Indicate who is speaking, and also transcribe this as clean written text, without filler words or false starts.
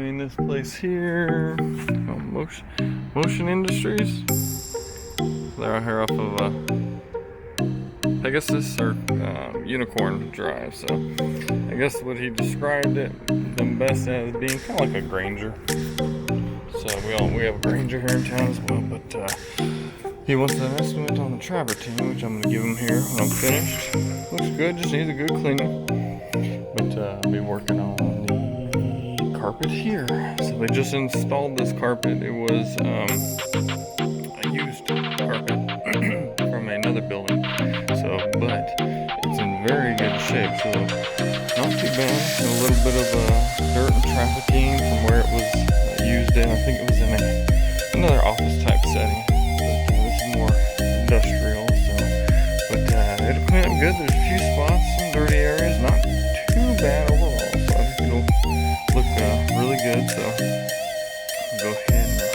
Speaker 1: doing this place here. Motion Industries. They're out here off of Pegasus or Unicorn Drive. So I guess what he described them best as being kind of like a Granger. So we have a Granger here in town as well, but he wants an estimate on the travertine, which I'm going to give him here when I'm finished. Looks good, just needs a good cleaning. But I'll be working on the carpet here. So they just installed this carpet. It was a used carpet from another building. But it's in very good shape, so not too bad. A little bit of dirt and trafficking from where it was used in. I think it was in another office type setting, but this is more industrial. But it'll clean up good. There's a few spots, some dirty areas, not too bad overall. So I think it'll look really good. So I'll go ahead and